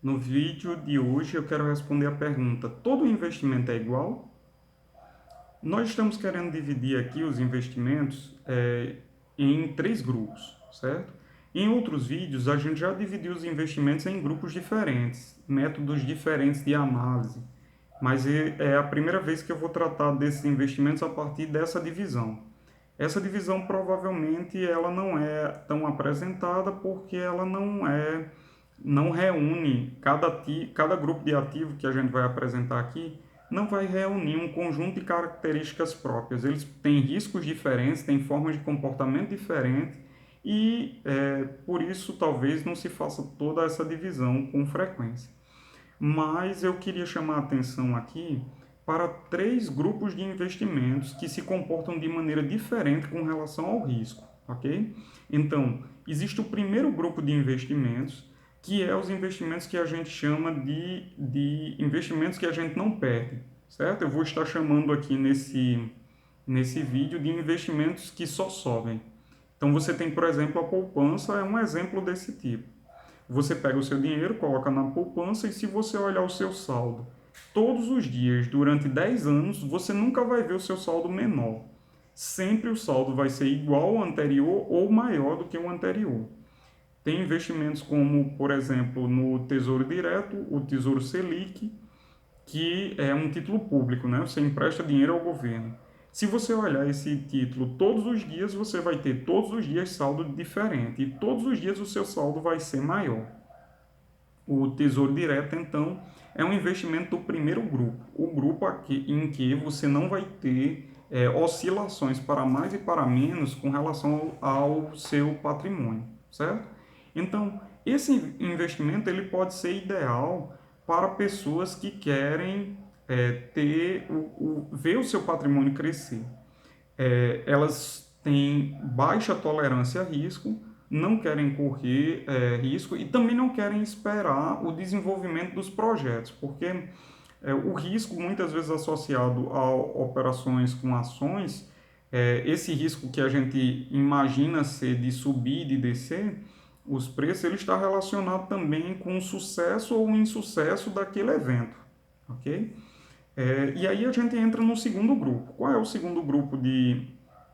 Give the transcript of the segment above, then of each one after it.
No vídeo de hoje eu quero responder a pergunta: todo investimento é igual? Nós estamos querendo dividir aqui os investimentos em três grupos, certo? Em outros vídeos a gente já dividiu os investimentos em grupos diferentes, métodos diferentes de análise, mas é a primeira vez que eu vou tratar desses investimentos a partir dessa divisão. Essa divisão provavelmente ela não é tão apresentada porque ela não reúne cada grupo de ativo que a gente vai apresentar aqui não vai reunir um conjunto de características próprias. Eles têm riscos diferentes, têm formas de comportamento diferentes e por isso talvez não se faça toda essa divisão com frequência. Mas eu queria chamar a atenção aqui para três grupos de investimentos que se comportam de maneira diferente com relação ao risco, ok? Então, existe o primeiro grupo de investimentos, que é os investimentos que a gente chama de investimentos que a gente não perde, certo? Eu vou estar chamando aqui nesse vídeo de investimentos que só sobem. Então, você tem, por exemplo, a poupança, é um exemplo desse tipo. Você pega o seu dinheiro, coloca na poupança e se você olhar o seu saldo todos os dias durante 10 anos, você nunca vai ver o seu saldo menor. Sempre o saldo vai ser igual ao anterior ou maior do que o anterior. Tem investimentos como, por exemplo, no Tesouro Direto, o Tesouro Selic, que é um título público, né? Você empresta dinheiro ao governo. Se você olhar esse título todos os dias, você vai ter todos os dias saldo diferente e todos os dias o seu saldo vai ser maior. O Tesouro Direto, então, é um investimento do primeiro grupo, o grupo aqui, em que você não vai ter oscilações para mais e para menos com relação ao seu patrimônio, certo? Então, esse investimento ele pode ser ideal para pessoas que querem ver o seu patrimônio crescer. Elas têm baixa tolerância a risco, não querem correr risco e também não querem esperar o desenvolvimento dos projetos, porque o risco muitas vezes associado a operações com ações, esse risco que a gente imagina ser de subir e de descer, os preços, ele está relacionado também com o sucesso ou o insucesso daquele evento, ok? E aí a gente entra no segundo grupo. Qual é o segundo grupo de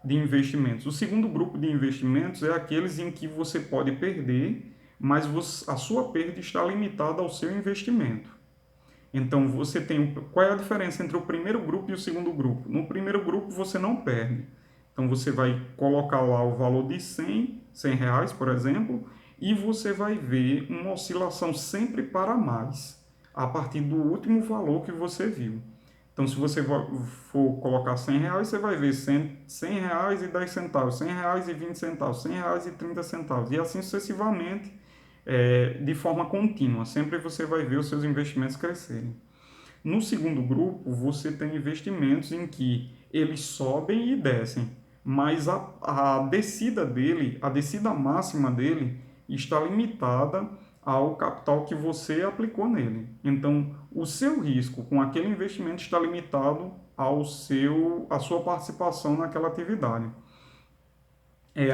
investimentos? O segundo grupo de investimentos é aqueles em que você pode perder, mas a sua perda está limitada ao seu investimento. Então você tem. Qual é a diferença entre o primeiro grupo e o segundo grupo? No primeiro grupo você não perde. Então você vai colocar lá o valor de 100 reais, por exemplo, e você vai ver uma oscilação sempre para mais, a partir do último valor que você viu. Então, se você for colocar 100 reais, você vai ver 100 reais e 10 centavos, 100 reais e 20 centavos, 100 reais e 30 centavos, e assim sucessivamente, de forma contínua. Sempre você vai ver os seus investimentos crescerem. No segundo grupo, você tem investimentos em que eles sobem e descem, mas a descida dele, a descida máxima dele, está limitada ao capital que você aplicou nele. Então, o seu risco com aquele investimento está limitado à sua participação naquela atividade.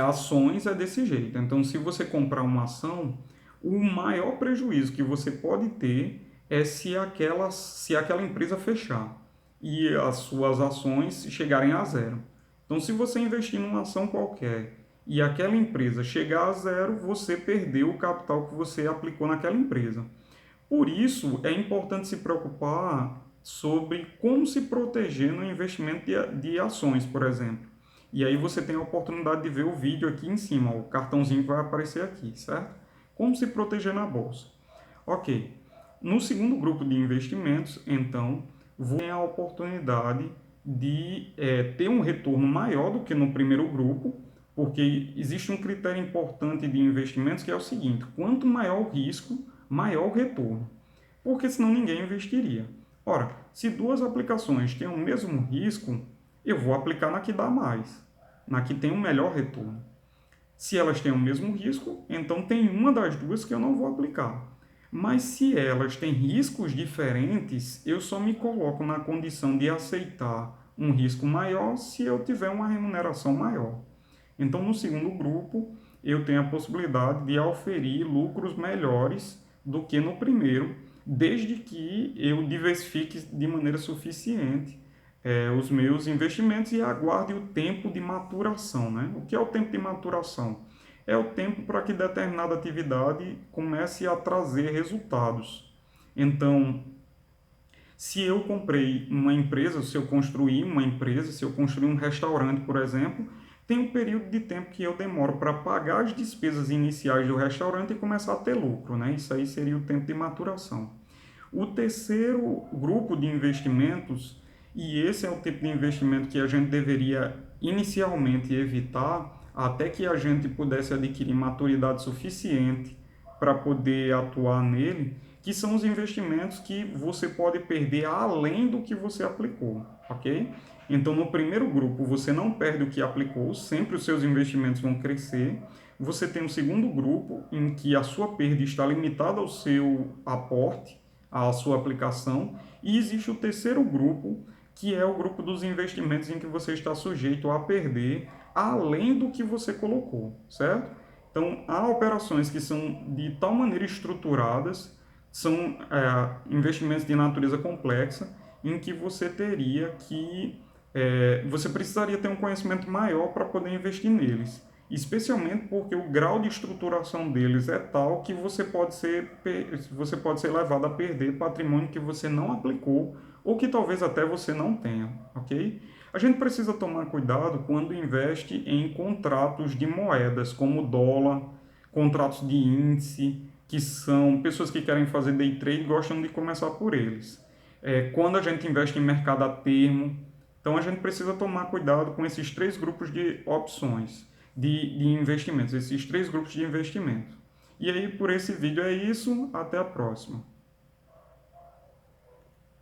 Ações é desse jeito. Então, se você comprar uma ação, o maior prejuízo que você pode ter é se aquela empresa fechar e as suas ações chegarem a zero. Então, se você investir numa ação qualquer e aquela empresa chegar a zero, você perdeu o capital que você aplicou naquela empresa. Por isso, é importante se preocupar sobre como se proteger no investimento de ações, por exemplo. E aí você tem a oportunidade de ver o vídeo aqui em cima, o cartãozinho vai aparecer aqui, certo? Como se proteger na bolsa. Ok. No segundo grupo de investimentos, então, você tem a oportunidade de ter um retorno maior do que no primeiro grupo, porque existe um critério importante de investimentos que é o seguinte: quanto maior o risco, maior o retorno. Porque senão ninguém investiria. Ora, se duas aplicações têm o mesmo risco, eu vou aplicar na que dá mais, na que tem o melhor retorno. Se elas têm o mesmo risco, então tem uma das duas que eu não vou aplicar. Mas se elas têm riscos diferentes, eu só me coloco na condição de aceitar um risco maior se eu tiver uma remuneração maior. Então, no segundo grupo, eu tenho a possibilidade de auferir lucros melhores do que no primeiro, desde que eu diversifique de maneira suficiente os meus investimentos e aguarde o tempo de maturação, né? O que é o tempo de maturação? É o tempo para que determinada atividade comece a trazer resultados. Então, se eu comprei uma empresa, se eu construí uma empresa, se eu construí um restaurante, por exemplo, tem um período de tempo que eu demoro para pagar as despesas iniciais do restaurante e começar a ter lucro, né? Isso aí seria o tempo de maturação. O terceiro grupo de investimentos, e esse é o tipo de investimento que a gente deveria inicialmente evitar, até que a gente pudesse adquirir maturidade suficiente para poder atuar nele, que são os investimentos que você pode perder além do que você aplicou, ok? Então, no primeiro grupo, você não perde o que aplicou, sempre os seus investimentos vão crescer. Você tem um segundo grupo em que a sua perda está limitada ao seu aporte, à sua aplicação. E existe o terceiro grupo, que é o grupo dos investimentos em que você está sujeito a perder além do que você colocou, certo? Então, há operações que são de tal maneira estruturadas, são investimentos de natureza complexa, em que você teria que você precisaria ter um conhecimento maior para poder investir neles, especialmente porque o grau de estruturação deles é tal que você pode ser levado a perder patrimônio que você não aplicou ou que talvez até você não tenha, ok? A gente precisa tomar cuidado quando investe em contratos de moedas, como dólar, contratos de índice, que são pessoas que querem fazer day trade gostam de começar por eles. Quando a gente investe em mercado a termo, então a gente precisa tomar cuidado com esses três grupos de opções de investimentos, esses três grupos de investimento. E aí, por esse vídeo é isso, até a próxima.